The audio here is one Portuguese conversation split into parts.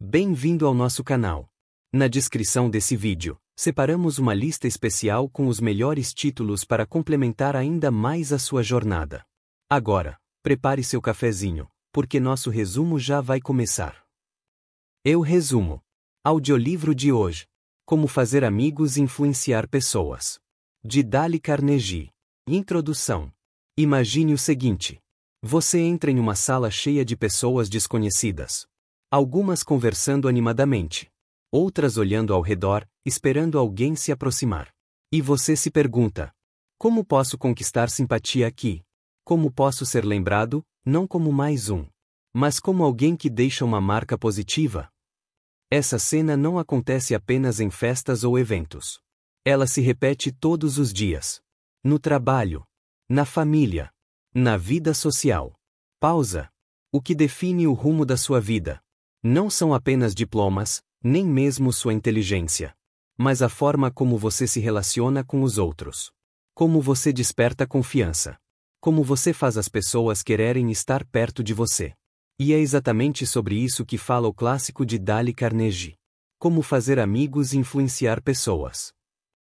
Bem-vindo ao nosso canal. Na descrição desse vídeo, separamos uma lista especial com os melhores títulos para complementar ainda mais a sua jornada. Agora, prepare seu cafezinho, porque nosso resumo já vai começar. Eu resumo. Audiolivro de hoje. Como fazer amigos e influenciar pessoas. De Dale Carnegie. Introdução. Imagine o seguinte. Você entra em uma sala cheia de pessoas desconhecidas. Algumas conversando animadamente. Outras olhando ao redor, esperando alguém se aproximar. E você se pergunta: como posso conquistar simpatia aqui? Como posso ser lembrado, não como mais um, mas como alguém que deixa uma marca positiva? Essa cena não acontece apenas em festas ou eventos. Ela se repete todos os dias. No trabalho. Na família. Na vida social. Pausa. O que define o rumo da sua vida? Não são apenas diplomas, nem mesmo sua inteligência. Mas a forma como você se relaciona com os outros. Como você desperta confiança. Como você faz as pessoas quererem estar perto de você. E é exatamente sobre isso que fala o clássico de Dale Carnegie. Como fazer amigos e influenciar pessoas.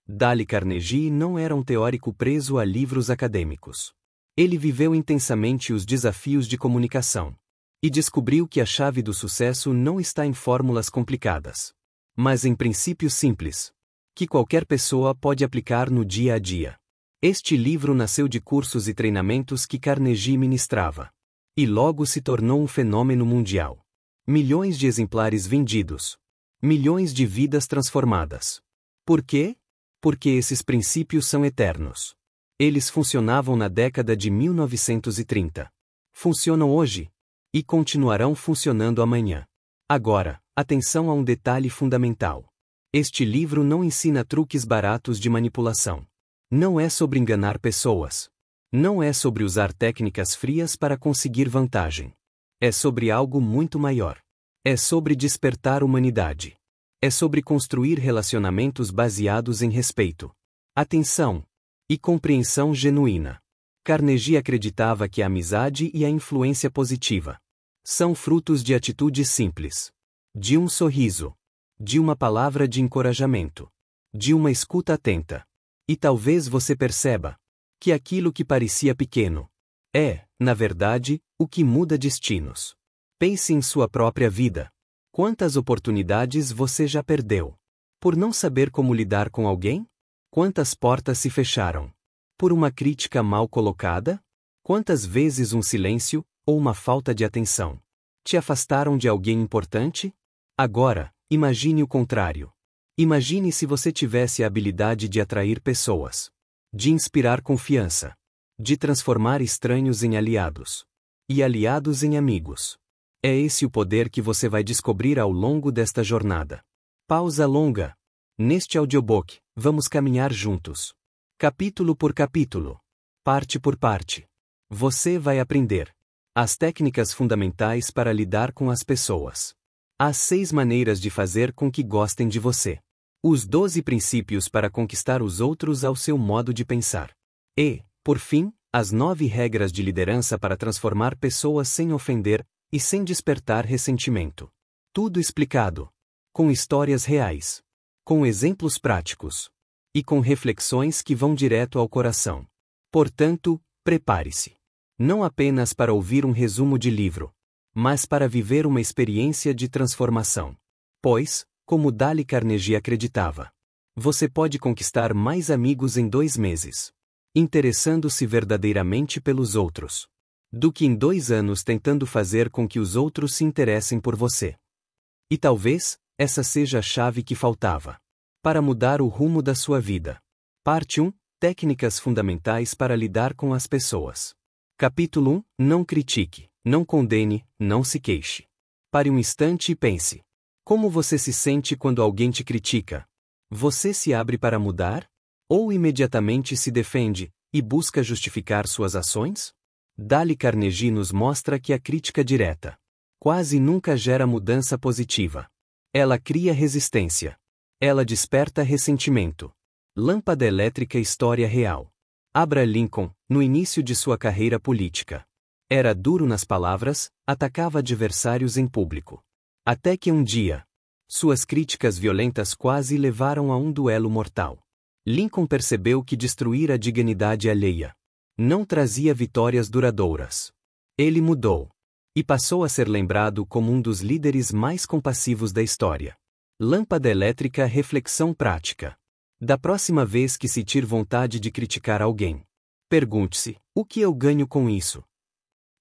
Dale Carnegie não era um teórico preso a livros acadêmicos. Ele viveu intensamente os desafios de comunicação. E descobriu que a chave do sucesso não está em fórmulas complicadas, mas em princípios simples, que qualquer pessoa pode aplicar no dia a dia. Este livro nasceu de cursos e treinamentos que Carnegie ministrava. E logo se tornou um fenômeno mundial. Milhões de exemplares vendidos. Milhões de vidas transformadas. Por quê? Porque esses princípios são eternos. Eles funcionavam na década de 1930. Funcionam hoje. E continuarão funcionando amanhã. Agora, atenção a um detalhe fundamental. Este livro não ensina truques baratos de manipulação. Não é sobre enganar pessoas. Não é sobre usar técnicas frias para conseguir vantagem. É sobre algo muito maior. É sobre despertar humanidade. É sobre construir relacionamentos baseados em respeito, atenção e compreensão genuína. Carnegie acreditava que a amizade e a influência positiva são frutos de atitudes simples. De um sorriso. De uma palavra de encorajamento. De uma escuta atenta. E talvez você perceba que aquilo que parecia pequeno é, na verdade, o que muda destinos. Pense em sua própria vida. Quantas oportunidades você já perdeu? Por não saber como lidar com alguém? Quantas portas se fecharam? Por uma crítica mal colocada? Quantas vezes um silêncio, ou uma falta de atenção, te afastaram de alguém importante? Agora, imagine o contrário. Imagine se você tivesse a habilidade de atrair pessoas. De inspirar confiança. De transformar estranhos em aliados. E aliados em amigos. É esse o poder que você vai descobrir ao longo desta jornada. Pausa longa. Neste audiobook, vamos caminhar juntos. Capítulo por capítulo. Parte por parte. Você vai aprender as técnicas fundamentais para lidar com as pessoas. As 6 maneiras de fazer com que gostem de você. Os 12 princípios para conquistar os outros ao seu modo de pensar. E, por fim, as 9 regras de liderança para transformar pessoas sem ofender e sem despertar ressentimento. Tudo explicado. Com histórias reais. Com exemplos práticos. E com reflexões que vão direto ao coração. Portanto, prepare-se. Não apenas para ouvir um resumo de livro, mas para viver uma experiência de transformação. Pois, como Dale Carnegie acreditava, você pode conquistar mais amigos em 2 meses, interessando-se verdadeiramente pelos outros, do que em 2 anos tentando fazer com que os outros se interessem por você. E talvez, essa seja a chave que faltava para mudar o rumo da sua vida. Parte 1. Técnicas fundamentais para lidar com as pessoas. Capítulo 1. Não critique, não condene, não se queixe. Pare um instante e pense. Como você se sente quando alguém te critica? Você se abre para mudar? Ou imediatamente se defende e busca justificar suas ações? Dale Carnegie nos mostra que a crítica direta quase nunca gera mudança positiva. Ela cria resistência. Ela desperta ressentimento. Lâmpada elétrica. História real. Abraham Lincoln, no início de sua carreira política, era duro nas palavras, atacava adversários em público. Até que um dia, suas críticas violentas quase levaram a um duelo mortal. Lincoln percebeu que destruir a dignidade alheia não trazia vitórias duradouras. Ele mudou e passou a ser lembrado como um dos líderes mais compassivos da história. Lâmpada elétrica. Reflexão prática. Da próxima vez que sentir vontade de criticar alguém, pergunte-se: o que eu ganho com isso?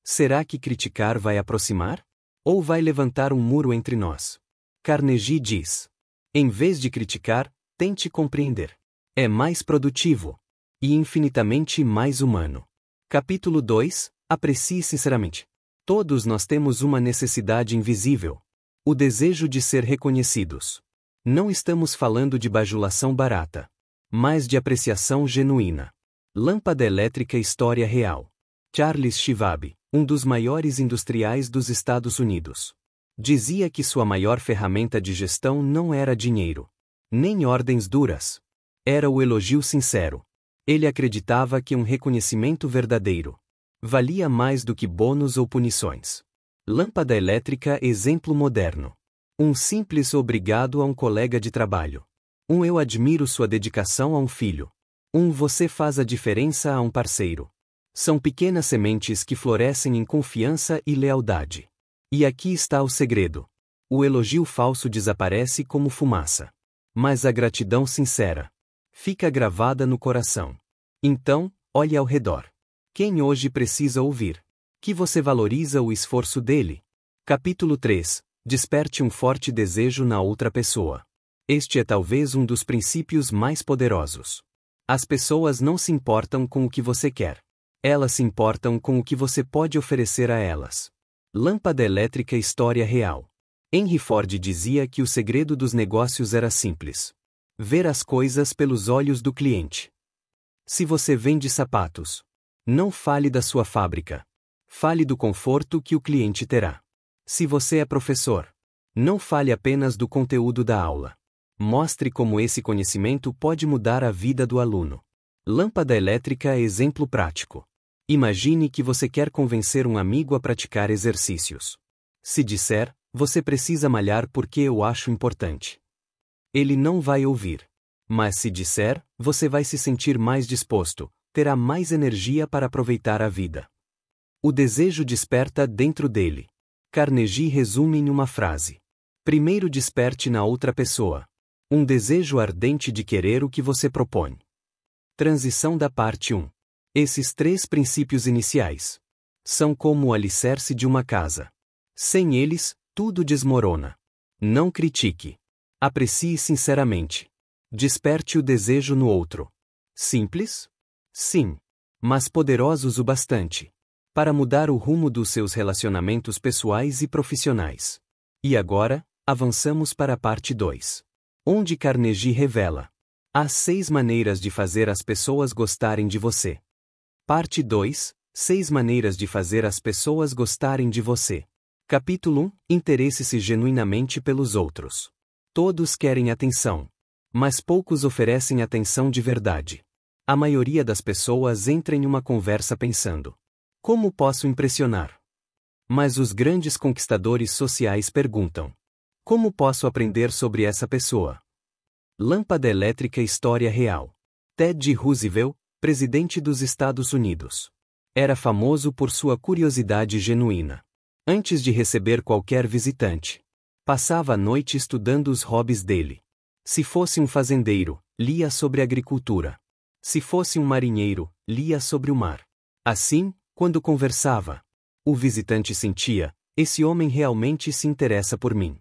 Será que criticar vai aproximar? Ou vai levantar um muro entre nós? Carnegie diz: em vez de criticar, tente compreender. É mais produtivo e infinitamente mais humano. Capítulo 2. Aprecie sinceramente. Todos nós temos uma necessidade invisível: o desejo de ser reconhecidos. Não estamos falando de bajulação barata, mas de apreciação genuína. Lâmpada elétrica. História real. Charles Schwab, um dos maiores industriais dos Estados Unidos, dizia que sua maior ferramenta de gestão não era dinheiro, nem ordens duras. Era o elogio sincero. Ele acreditava que um reconhecimento verdadeiro valia mais do que bônus ou punições. Lâmpada elétrica. Exemplo moderno. Um simples obrigado a um colega de trabalho. Um eu admiro sua dedicação a um filho. Um você faz a diferença a um parceiro. São pequenas sementes que florescem em confiança e lealdade. E aqui está o segredo. O elogio falso desaparece como fumaça. Mas a gratidão sincera fica gravada no coração. Então, olhe ao redor. Quem hoje precisa ouvir que você valoriza o esforço dele? Capítulo 3. Desperte um forte desejo na outra pessoa. Este é talvez um dos princípios mais poderosos. As pessoas não se importam com o que você quer. Elas se importam com o que você pode oferecer a elas. Lâmpada elétrica. História real. Henry Ford dizia que o segredo dos negócios era simples: ver as coisas pelos olhos do cliente. Se você vende sapatos, não fale da sua fábrica. Fale do conforto que o cliente terá. Se você é professor, não fale apenas do conteúdo da aula. Mostre como esse conhecimento pode mudar a vida do aluno. Lâmpada elétrica. Exemplo prático. Imagine que você quer convencer um amigo a praticar exercícios. Se disser: você precisa malhar porque eu acho importante, ele não vai ouvir. Mas se disser: você vai se sentir mais disposto, terá mais energia para aproveitar a vida. O desejo desperta dentro dele. Carnegie resume em uma frase: primeiro desperte na outra pessoa um desejo ardente de querer o que você propõe. Transição da parte 1. Esses 3 princípios iniciais são como o alicerce de uma casa. Sem eles, tudo desmorona. Não critique. Aprecie sinceramente. Desperte o desejo no outro. Simples? Sim. Mas poderosos o bastante para mudar o rumo dos seus relacionamentos pessoais e profissionais. E agora, avançamos para a parte 2. Onde Carnegie revela as 6 maneiras de fazer as pessoas gostarem de você. Parte 2. 6 maneiras de fazer as pessoas gostarem de você. Capítulo 1. Interesse-se genuinamente pelos outros. Todos querem atenção, mas poucos oferecem atenção de verdade. A maioria das pessoas entra em uma conversa pensando: como posso impressionar? Mas os grandes conquistadores sociais perguntam: como posso aprender sobre essa pessoa? Lâmpada elétrica. História real. Teddy Roosevelt, presidente dos Estados Unidos, era famoso por sua curiosidade genuína. Antes de receber qualquer visitante, passava a noite estudando os hobbies dele. Se fosse um fazendeiro, lia sobre agricultura. Se fosse um marinheiro, lia sobre o mar. Assim, quando conversava, o visitante sentia: esse homem realmente se interessa por mim.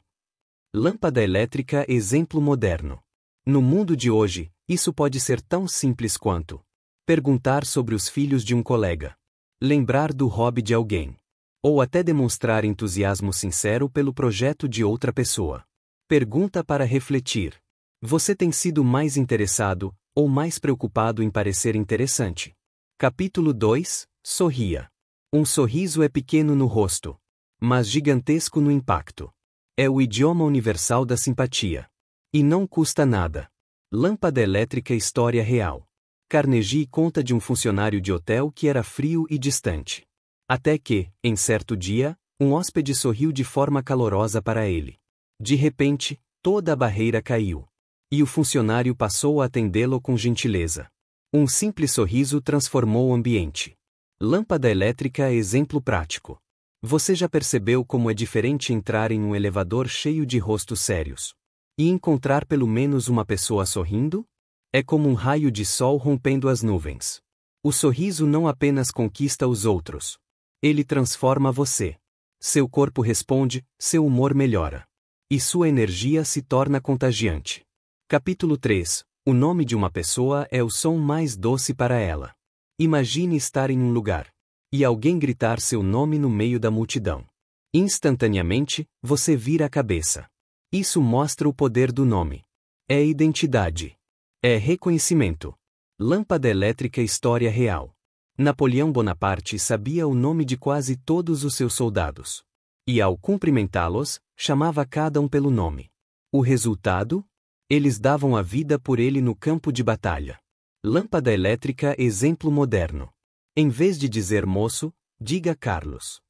Lâmpada elétrica. Exemplo moderno. No mundo de hoje, isso pode ser tão simples quanto perguntar sobre os filhos de um colega, lembrar do hobby de alguém, ou até demonstrar entusiasmo sincero pelo projeto de outra pessoa. Pergunta para refletir: você tem sido mais interessado ou mais preocupado em parecer interessante? Capítulo 2. Sorria. Um sorriso é pequeno no rosto, mas gigantesco no impacto. É o idioma universal da simpatia. E não custa nada. Lâmpada elétrica. História real. Carnegie conta de um funcionário de hotel que era frio e distante. Até que, em certo dia, Um hóspede sorriu de forma calorosa para ele. De repente, toda a barreira caiu. E o funcionário passou a atendê-lo com gentileza. Um simples sorriso transformou o ambiente. Lâmpada elétrica é exemplo prático. Você já percebeu como é diferente entrar em um elevador cheio de rostos sérios e encontrar pelo menos uma pessoa sorrindo? É como um raio de sol rompendo as nuvens. O sorriso não apenas conquista os outros. Ele transforma você. Seu corpo responde, seu humor melhora. E sua energia se torna contagiante. Capítulo 3. O nome de uma pessoa é o som mais doce para ela. Imagine estar em um lugar e alguém gritar seu nome no meio da multidão. Instantaneamente, você vira a cabeça. Isso mostra o poder do nome. É identidade. É reconhecimento. Lâmpada elétrica história real. Napoleão Bonaparte sabia o nome de quase todos os seus soldados. E ao cumprimentá-los, chamava cada um pelo nome. O resultado? Eles davam a vida por ele no campo de batalha. Lâmpada elétrica exemplo moderno. Em vez de dizer moço, diga Carlos.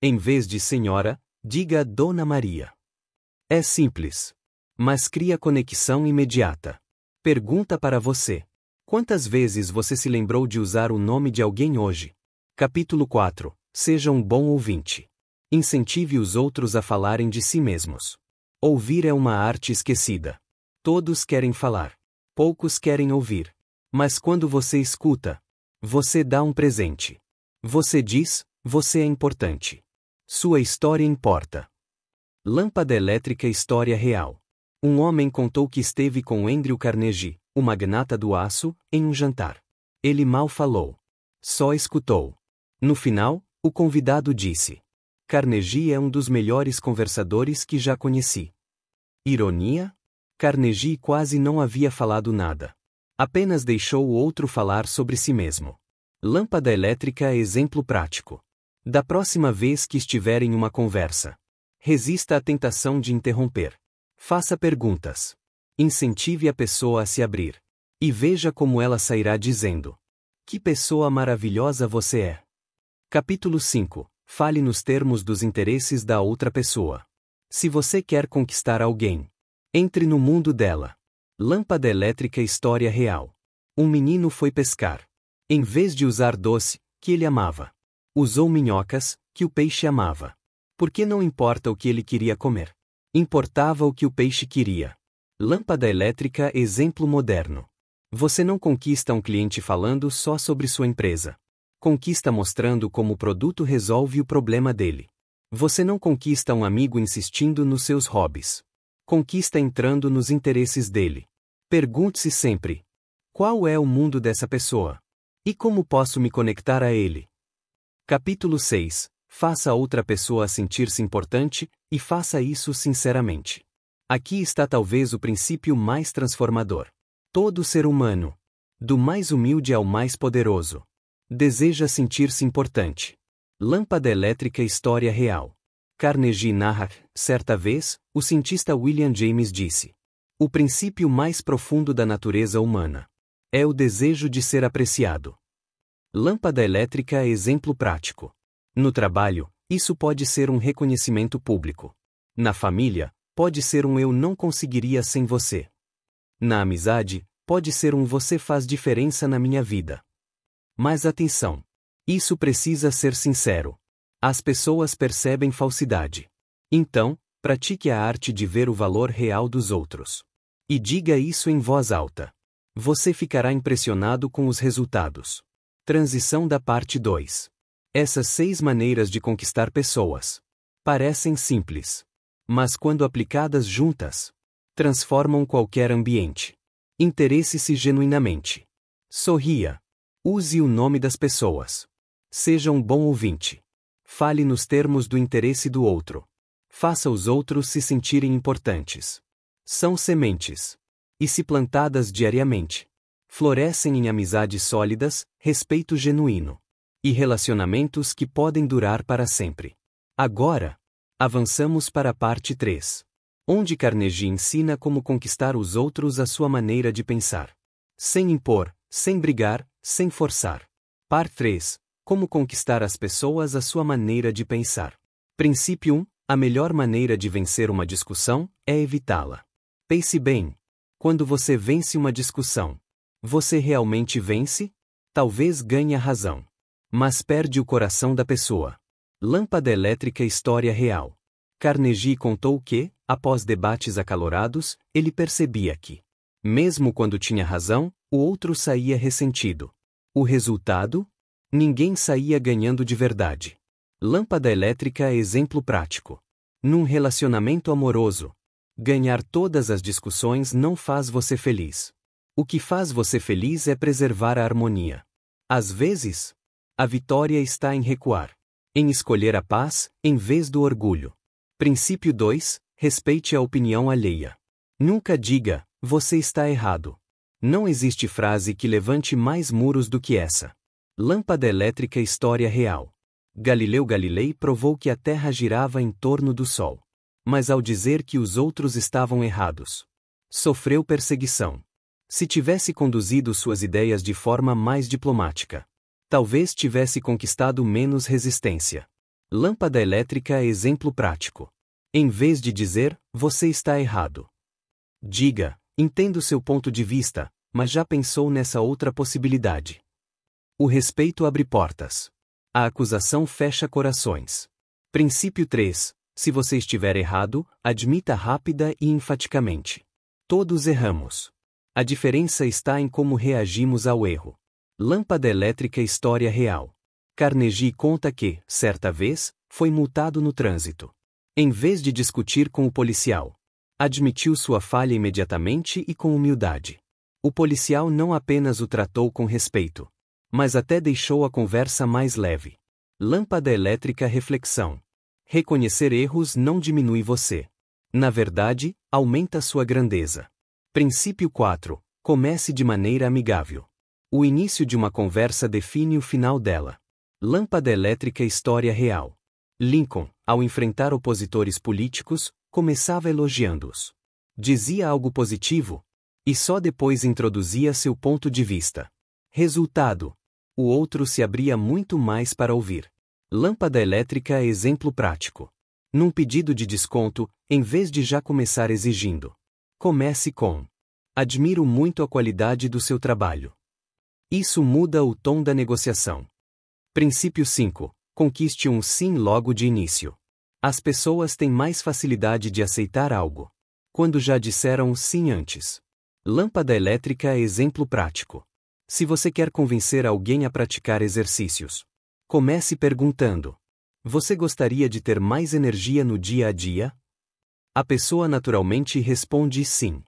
Em vez de senhora, diga Dona Maria. É simples, mas cria conexão imediata. Pergunta para você. Quantas vezes você se lembrou de usar o nome de alguém hoje? Capítulo 4. Seja um bom ouvinte. Incentive os outros a falarem de si mesmos. Ouvir é uma arte esquecida. Todos querem falar. Poucos querem ouvir. Mas quando você escuta, você dá um presente. Você diz, você é importante. Sua história importa. Lâmpada elétrica história real. Um homem contou que esteve com Andrew Carnegie, o magnata do aço, em um jantar. Ele mal falou. Só escutou. No final, o convidado disse: Carnegie é um dos melhores conversadores que já conheci. Ironia? Carnegie quase não havia falado nada. Apenas deixou o outro falar sobre si mesmo. Lâmpada elétrica é exemplo prático. Da próxima vez que estiver em uma conversa, resista à tentação de interromper. Faça perguntas. Incentive a pessoa a se abrir. E veja como ela sairá dizendo: que pessoa maravilhosa você é. Capítulo 5. Fale nos termos dos interesses da outra pessoa. Se você quer conquistar alguém, entre no mundo dela. Lâmpada elétrica história real. Um menino foi pescar. Em vez de usar doce, que ele amava, usou minhocas, que o peixe amava. Porque não importa o que ele queria comer. Importava o que o peixe queria. Lâmpada elétrica exemplo moderno. Você não conquista um cliente falando só sobre sua empresa. Conquista mostrando como o produto resolve o problema dele. Você não conquista um amigo insistindo nos seus hobbies. Conquista entrando nos interesses dele. Pergunte-se sempre: qual é o mundo dessa pessoa? E como posso me conectar a ele? Capítulo 6. Faça outra pessoa sentir-se importante, e faça isso sinceramente. Aqui está talvez o princípio mais transformador. Todo ser humano, do mais humilde ao mais poderoso, deseja sentir-se importante. Lâmpada elétrica história real. Carnegie narra, certa vez, o cientista William James disse: o princípio mais profundo da natureza humana é o desejo de ser apreciado. Lâmpada elétrica é exemplo prático. No trabalho, isso pode ser um reconhecimento público. Na família, pode ser um eu não conseguiria sem você. Na amizade, pode ser um você faz diferença na minha vida. Mas atenção! Isso precisa ser sincero. As pessoas percebem falsidade. Então, pratique a arte de ver o valor real dos outros. E diga isso em voz alta. Você ficará impressionado com os resultados. Transição da parte 2. Essas 6 maneiras de conquistar pessoas parecem simples, mas quando aplicadas juntas, transformam qualquer ambiente. Interesse-se genuinamente. Sorria. Use o nome das pessoas. Seja um bom ouvinte. Fale nos termos do interesse do outro. Faça os outros se sentirem importantes. São sementes. E se plantadas diariamente, florescem em amizades sólidas, respeito genuíno e relacionamentos que podem durar para sempre. Agora, avançamos para a parte 3, onde Carnegie ensina como conquistar os outros à sua maneira de pensar. Sem impor, sem brigar, sem forçar. Parte 3. Como conquistar as pessoas à sua maneira de pensar. Princípio 1. A melhor maneira de vencer uma discussão é evitá-la. Pense bem. Quando você vence uma discussão, você realmente vence? Talvez ganhe a razão, mas perde o coração da pessoa. Lâmpada elétrica. História real. Carnegie contou que, após debates acalorados, ele percebia que, mesmo quando tinha razão, o outro saía ressentido. O resultado? Ninguém saía ganhando de verdade. Lâmpada elétrica. Exemplo prático. Num relacionamento amoroso, ganhar todas as discussões não faz você feliz. O que faz você feliz é preservar a harmonia. Às vezes, a vitória está em recuar, em escolher a paz, em vez do orgulho. Princípio 2. Respeite a opinião alheia. Nunca diga, você está errado. Não existe frase que levante mais muros do que essa. Lâmpada elétrica. História real. Galileu Galilei provou que a Terra girava em torno do Sol. Mas ao dizer que os outros estavam errados, sofreu perseguição. Se tivesse conduzido suas ideias de forma mais diplomática, talvez tivesse conquistado menos resistência. Lâmpada elétrica. Exemplo prático. Em vez de dizer, você está errado, diga, entendo seu ponto de vista, mas já pensou nessa outra possibilidade. O respeito abre portas. A acusação fecha corações. Princípio 3. Se você estiver errado, admita rápida e enfaticamente. Todos erramos. A diferença está em como reagimos ao erro. Lâmpada elétrica. História real. Carnegie conta que, certa vez, foi multado no trânsito. Em vez de discutir com o policial, admitiu sua falha imediatamente e com humildade. O policial não apenas o tratou com respeito, mas até deixou a conversa mais leve. Lâmpada elétrica. Reflexão. Reconhecer erros não diminui você. Na verdade, aumenta sua grandeza. Princípio 4. Comece de maneira amigável. O início de uma conversa define o final dela. Lâmpada elétrica. História real. Lincoln, ao enfrentar opositores políticos, começava elogiando-os. Dizia algo positivo, e só depois introduzia seu ponto de vista. Resultado: o outro se abria muito mais para ouvir. Lâmpada elétrica. Exemplo prático. Num pedido de desconto, em vez de já começar exigindo, comece com: admiro muito a qualidade do seu trabalho. Isso muda o tom da negociação. Princípio 5. Conquiste um sim logo de início. As pessoas têm mais facilidade de aceitar algo quando já disseram sim antes. Lâmpada elétrica. Exemplo prático. Se você quer convencer alguém a praticar exercícios, comece perguntando: você gostaria de ter mais energia no dia a dia? A pessoa naturalmente responde sim.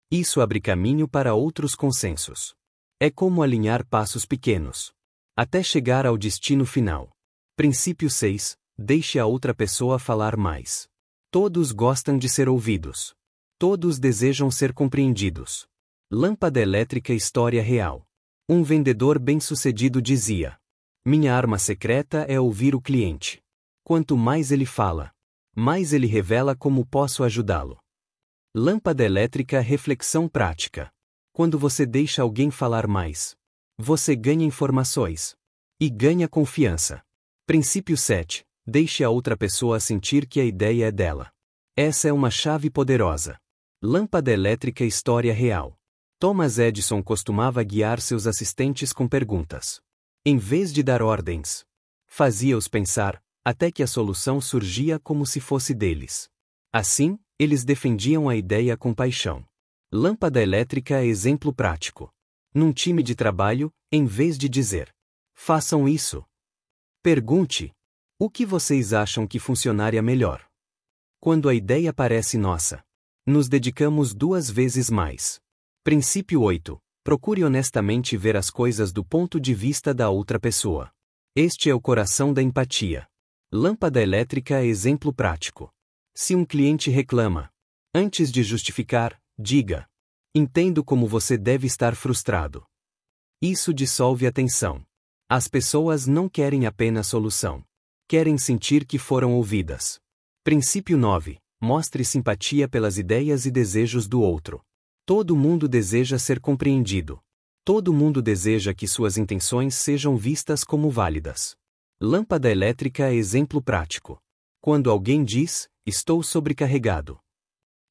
Isso abre caminho para outros consensos. É como alinhar passos pequenos até chegar ao destino final. Princípio 6. Deixe a outra pessoa falar mais. Todos gostam de ser ouvidos. Todos desejam ser compreendidos. Lâmpada elétrica. História real. Um vendedor bem-sucedido dizia: minha arma secreta é ouvir o cliente. Quanto mais ele fala, mais ele revela como posso ajudá-lo. Lâmpada elétrica. Reflexão prática. Quando você deixa alguém falar mais, você ganha informações e ganha confiança. Princípio 7. Deixe a outra pessoa sentir que a ideia é dela. Essa é uma chave poderosa. Lâmpada elétrica. História real. Thomas Edison costumava guiar seus assistentes com perguntas. Em vez de dar ordens, fazia-os pensar, até que a solução surgia como se fosse deles. Assim, eles defendiam a ideia com paixão. Lâmpada elétrica. Exemplo prático. Num time de trabalho, em vez de dizer: façam isso, pergunte: o que vocês acham que funcionaria melhor? Quando a ideia parece nossa, nos dedicamos 2 vezes mais. Princípio 8. Procure honestamente ver as coisas do ponto de vista da outra pessoa. Este é o coração da empatia. Lâmpada elétrica. Exemplo prático. Se um cliente reclama, antes de justificar, diga: entendo como você deve estar frustrado. Isso dissolve a tensão. As pessoas não querem apenas solução. Querem sentir que foram ouvidas. Princípio 9. Mostre simpatia pelas ideias e desejos do outro. Todo mundo deseja ser compreendido. Todo mundo deseja que suas intenções sejam vistas como válidas. Lâmpada elétrica. Exemplo prático. Quando alguém diz, estou sobrecarregado,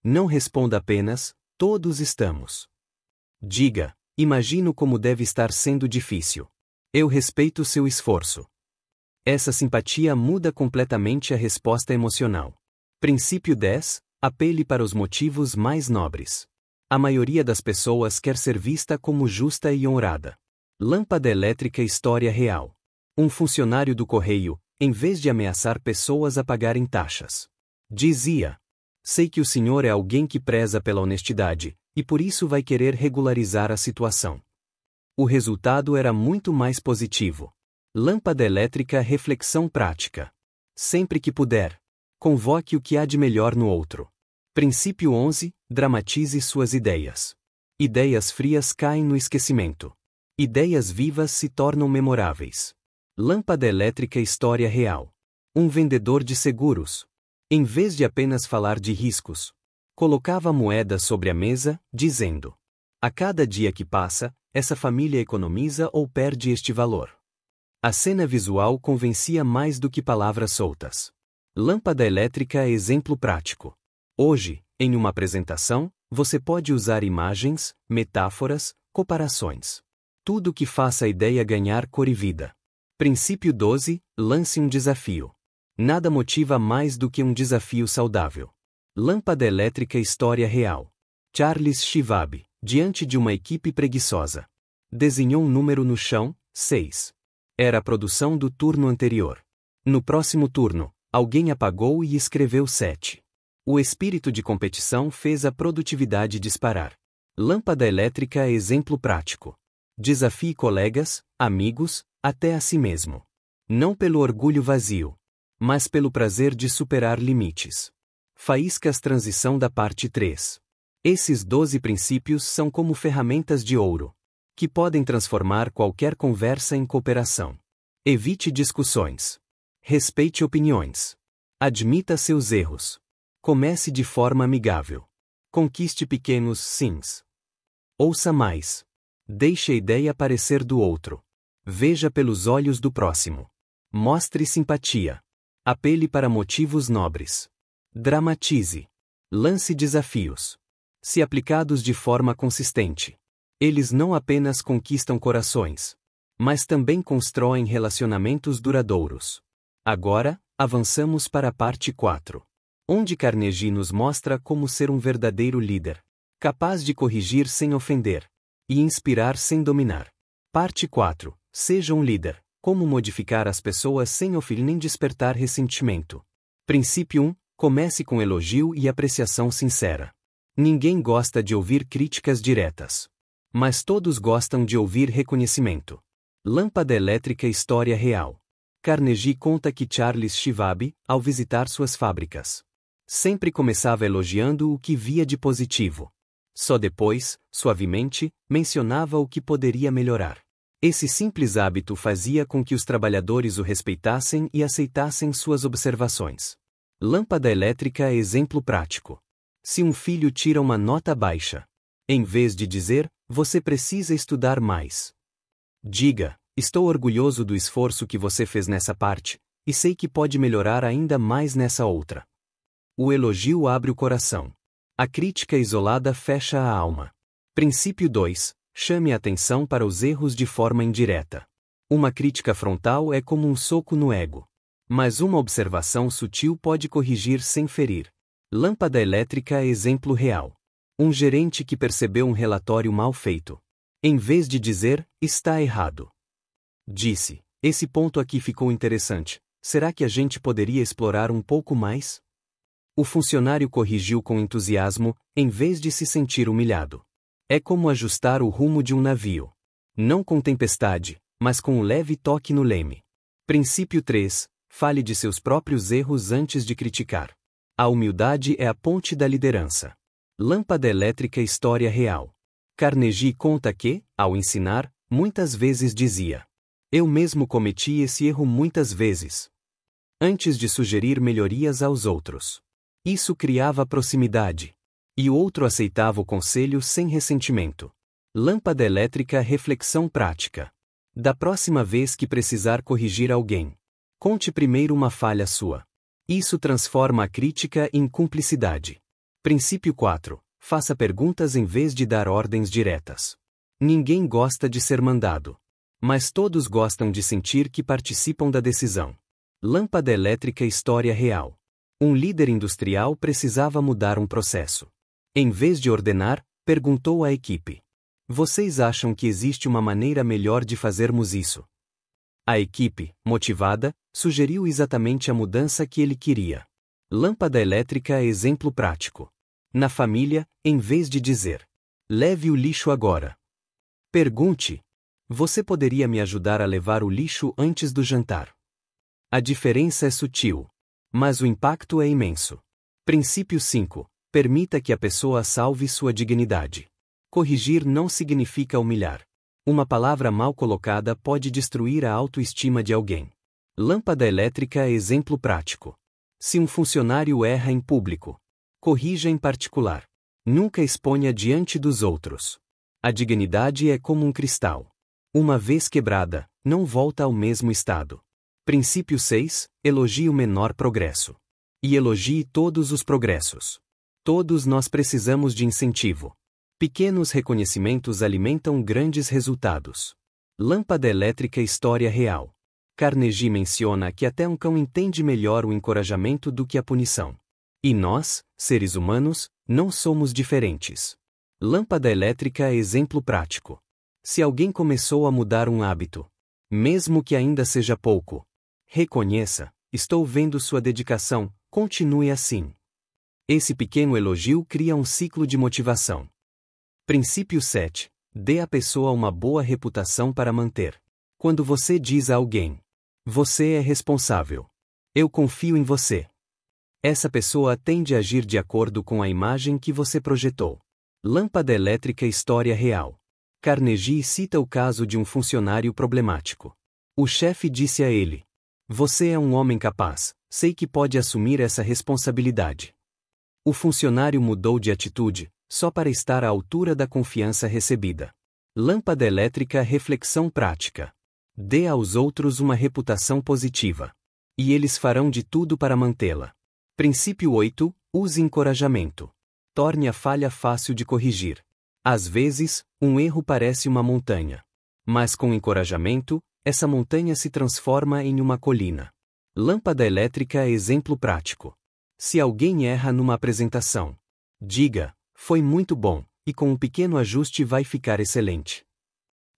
não responda apenas, todos estamos. Diga, imagino como deve estar sendo difícil. Eu respeito seu esforço. Essa simpatia muda completamente a resposta emocional. Princípio 10. Apele para os motivos mais nobres. A maioria das pessoas quer ser vista como justa e honrada. Lâmpada elétrica história real. Um funcionário do correio, em vez de ameaçar pessoas a pagarem taxas, dizia: sei que o senhor é alguém que preza pela honestidade, e por isso vai querer regularizar a situação. O resultado era muito mais positivo. Lâmpada elétrica reflexão prática. Sempre que puder, convoque o que há de melhor no outro. Princípio 11. Dramatize suas ideias. Ideias frias caem no esquecimento. Ideias vivas se tornam memoráveis. Lâmpada elétrica história real. Um vendedor de seguros, em vez de apenas falar de riscos, colocava moedas sobre a mesa, dizendo: a cada dia que passa, essa família economiza ou perde este valor. A cena visual convencia mais do que palavras soltas. Lâmpada elétrica é exemplo prático. Hoje, em uma apresentação, você pode usar imagens, metáforas, comparações. Tudo que faça a ideia ganhar cor e vida. Princípio 12. Lance um desafio. Nada motiva mais do que um desafio saudável. Lâmpada elétrica história real. Charles Schwab, diante de uma equipe preguiçosa, desenhou um número no chão, 6. Era a produção do turno anterior. No próximo turno, alguém apagou e escreveu 7. O espírito de competição fez a produtividade disparar. Lâmpada elétrica é exemplo prático. Desafie colegas, amigos, até a si mesmo. Não pelo orgulho vazio, mas pelo prazer de superar limites. Faíscas transição da parte 3. Esses 12 princípios são como ferramentas de ouro, que podem transformar qualquer conversa em cooperação. Evite discussões. Respeite opiniões. Admita seus erros. Comece de forma amigável. Conquiste pequenos sims. Ouça mais. Deixe a ideia aparecer do outro. Veja pelos olhos do próximo. Mostre simpatia. Apele para motivos nobres. Dramatize. Lance desafios. Se aplicados de forma consistente, eles não apenas conquistam corações, mas também constroem relacionamentos duradouros. Agora, avançamos para a parte 4, onde Carnegie nos mostra como ser um verdadeiro líder, capaz de corrigir sem ofender e inspirar sem dominar. Parte 4. Seja um líder. Como modificar as pessoas sem ofender nem despertar ressentimento. Princípio 1. Comece com elogio e apreciação sincera. Ninguém gosta de ouvir críticas diretas, mas todos gostam de ouvir reconhecimento. Lâmpada elétrica história real. Carnegie conta que Charles Schwab, ao visitar suas fábricas, sempre começava elogiando o que via de positivo. Só depois, suavemente, mencionava o que poderia melhorar. Esse simples hábito fazia com que os trabalhadores o respeitassem e aceitassem suas observações. Lâmpada elétrica é exemplo prático. Se um filho tira uma nota baixa, em vez de dizer, você precisa estudar mais, diga, estou orgulhoso do esforço que você fez nessa parte, e sei que pode melhorar ainda mais nessa outra. O elogio abre o coração. A crítica isolada fecha a alma. Princípio 2. Chame a atenção para os erros de forma indireta. Uma crítica frontal é como um soco no ego, mas uma observação sutil pode corrigir sem ferir. Lâmpada elétrica é exemplo real. Um gerente que percebeu um relatório mal feito, em vez de dizer, está errado, disse, esse ponto aqui ficou interessante, será que a gente poderia explorar um pouco mais? O funcionário corrigiu com entusiasmo, em vez de se sentir humilhado. É como ajustar o rumo de um navio. Não com tempestade, mas com um leve toque no leme. Princípio 3. Fale de seus próprios erros antes de criticar. A humildade é a ponte da liderança. Lâmpada elétrica história real. Carnegie conta que, ao ensinar, muitas vezes dizia: eu mesmo cometi esse erro muitas vezes, antes de sugerir melhorias aos outros. Isso criava proximidade. E o outro aceitava o conselho sem ressentimento. Lâmpada elétrica reflexão prática. Da próxima vez que precisar corrigir alguém, conte primeiro uma falha sua. Isso transforma a crítica em cumplicidade. Princípio 4. Faça perguntas em vez de dar ordens diretas. Ninguém gosta de ser mandado. Mas todos gostam de sentir que participam da decisão. Lâmpada elétrica história real. Um líder industrial precisava mudar um processo. Em vez de ordenar, perguntou à equipe: vocês acham que existe uma maneira melhor de fazermos isso? A equipe, motivada, sugeriu exatamente a mudança que ele queria. Lâmpada elétrica é exemplo prático. Na família, em vez de dizer: leve o lixo agora, pergunte: você poderia me ajudar a levar o lixo antes do jantar? A diferença é sutil, mas o impacto é imenso. Princípio 5. Permita que a pessoa salve sua dignidade. Corrigir não significa humilhar. Uma palavra mal colocada pode destruir a autoestima de alguém. Lâmpada elétrica é exemplo prático. Se um funcionário erra em público, corrija em particular. Nunca exponha diante dos outros. A dignidade é como um cristal. Uma vez quebrada, não volta ao mesmo estado. Princípio 6. Elogie o menor progresso. E elogie todos os progressos. Todos nós precisamos de incentivo. Pequenos reconhecimentos alimentam grandes resultados. Lâmpada elétrica história real. Carnegie menciona que até um cão entende melhor o encorajamento do que a punição. E nós, seres humanos, não somos diferentes. Lâmpada elétrica é exemplo prático. Se alguém começou a mudar um hábito, mesmo que ainda seja pouco, reconheça: estou vendo sua dedicação, continue assim. Esse pequeno elogio cria um ciclo de motivação. Princípio 7. Dê à pessoa uma boa reputação para manter. Quando você diz a alguém: você é responsável, eu confio em você, essa pessoa tende a agir de acordo com a imagem que você projetou. Lâmpada elétrica história real. Carnegie cita o caso de um funcionário problemático. O chefe disse a ele: você é um homem capaz, sei que pode assumir essa responsabilidade. O funcionário mudou de atitude, só para estar à altura da confiança recebida. Lâmpada elétrica reflexão prática. Dê aos outros uma reputação positiva. E eles farão de tudo para mantê-la. Princípio 8. Use encorajamento. Torne a falha fácil de corrigir. Às vezes, um erro parece uma montanha. Mas com encorajamento, essa montanha se transforma em uma colina. Lâmpada elétrica é exemplo prático. Se alguém erra numa apresentação, diga: foi muito bom, e com um pequeno ajuste vai ficar excelente.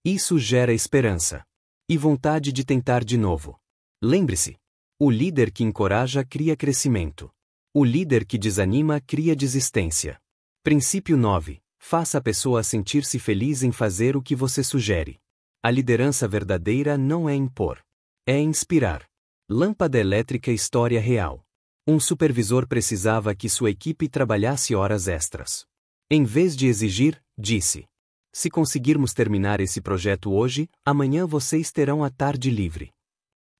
Isso gera esperança e vontade de tentar de novo. Lembre-se: o líder que encoraja cria crescimento. O líder que desanima cria desistência. Princípio 9. Faça a pessoa sentir-se feliz em fazer o que você sugere. A liderança verdadeira não é impor, é inspirar. Lâmpada elétrica história real. Um supervisor precisava que sua equipe trabalhasse horas extras. Em vez de exigir, disse: se conseguirmos terminar esse projeto hoje, amanhã vocês terão a tarde livre.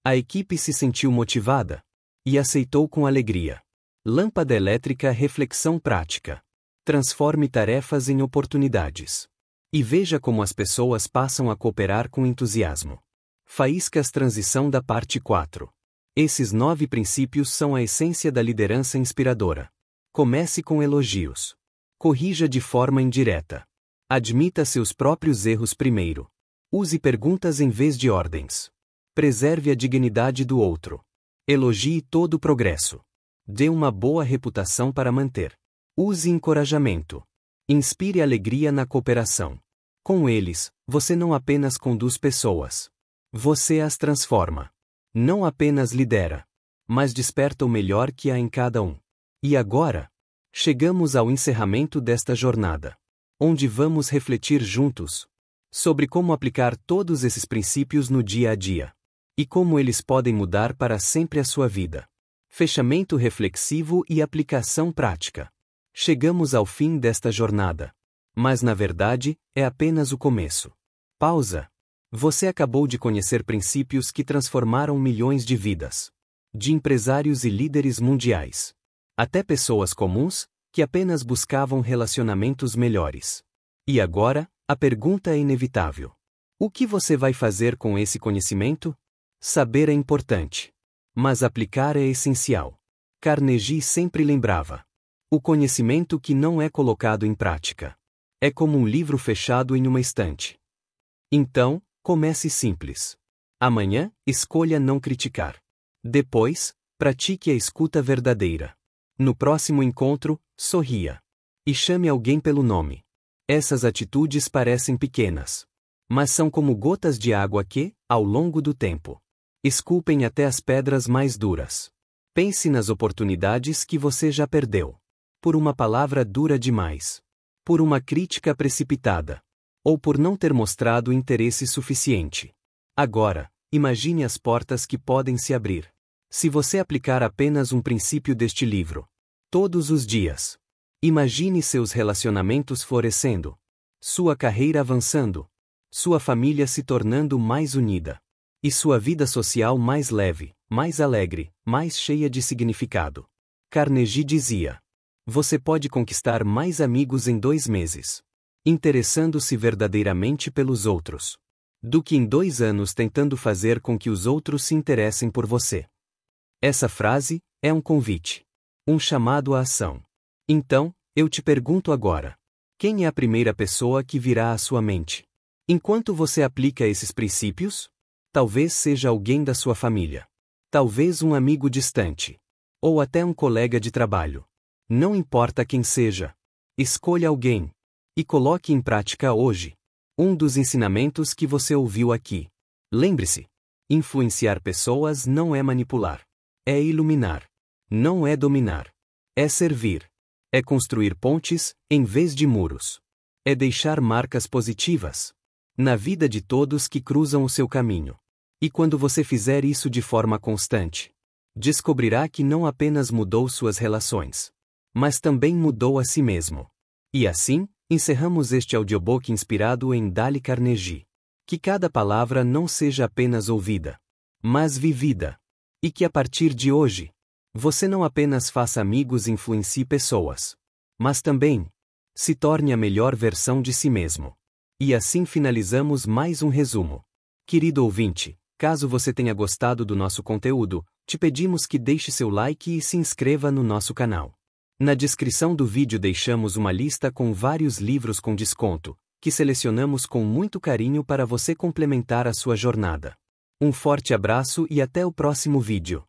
A equipe se sentiu motivada e aceitou com alegria. Lâmpada elétrica reflexão prática. Transforme tarefas em oportunidades. E veja como as pessoas passam a cooperar com entusiasmo. Faíscas transição da parte 4. Esses 9 princípios são a essência da liderança inspiradora. Comece com elogios. Corrija de forma indireta. Admita seus próprios erros primeiro. Use perguntas em vez de ordens. Preserve a dignidade do outro. Elogie todo o progresso. Dê uma boa reputação para manter. Use encorajamento. Inspire alegria na cooperação. Com eles, você não apenas conduz pessoas. Você as transforma. Não apenas lidera, mas desperta o melhor que há em cada um. E agora, chegamos ao encerramento desta jornada, onde vamos refletir juntos sobre como aplicar todos esses princípios no dia a dia e como eles podem mudar para sempre a sua vida. Fechamento reflexivo e aplicação prática. Chegamos ao fim desta jornada, mas na verdade, é apenas o começo. Pausa. Você acabou de conhecer princípios que transformaram milhões de vidas. De empresários e líderes mundiais, até pessoas comuns, que apenas buscavam relacionamentos melhores. E agora, a pergunta é inevitável: o que você vai fazer com esse conhecimento? Saber é importante, mas aplicar é essencial. Carnegie sempre lembrava: o conhecimento que não é colocado em prática é como um livro fechado em uma estante. Então, comece simples. Amanhã, escolha não criticar. Depois, pratique a escuta verdadeira. No próximo encontro, sorria. E chame alguém pelo nome. Essas atitudes parecem pequenas, mas são como gotas de água que, ao longo do tempo, esculpem até as pedras mais duras. Pense nas oportunidades que você já perdeu. Por uma palavra dura demais. Por uma crítica precipitada. Ou por não ter mostrado interesse suficiente. Agora, imagine as portas que podem se abrir. Se você aplicar apenas um princípio deste livro, todos os dias. Imagine seus relacionamentos florescendo. Sua carreira avançando. Sua família se tornando mais unida. E sua vida social mais leve, mais alegre, mais cheia de significado. Carnegie dizia: você pode conquistar mais amigos em 2 meses, interessando-se verdadeiramente pelos outros, do que em 2 anos tentando fazer com que os outros se interessem por você. Essa frase é um convite. Um chamado à ação. Então, eu te pergunto agora: quem é a primeira pessoa que virá à sua mente? Enquanto você aplica esses princípios? Talvez seja alguém da sua família. Talvez um amigo distante. Ou até um colega de trabalho. Não importa quem seja. Escolha alguém. E coloque em prática hoje um dos ensinamentos que você ouviu aqui. Lembre-se: influenciar pessoas não é manipular. É iluminar. Não é dominar. É servir. É construir pontes, em vez de muros. É deixar marcas positivas na vida de todos que cruzam o seu caminho. E quando você fizer isso de forma constante, descobrirá que não apenas mudou suas relações, mas também mudou a si mesmo. E assim, encerramos este audiobook inspirado em Dale Carnegie. Que cada palavra não seja apenas ouvida, mas vivida. E que a partir de hoje, você não apenas faça amigos e influencie pessoas, mas também se torne a melhor versão de si mesmo. E assim finalizamos mais um resumo. Querido ouvinte, caso você tenha gostado do nosso conteúdo, te pedimos que deixe seu like e se inscreva no nosso canal. Na descrição do vídeo deixamos uma lista com vários livros com desconto, que selecionamos com muito carinho para você complementar a sua jornada. Um forte abraço e até o próximo vídeo.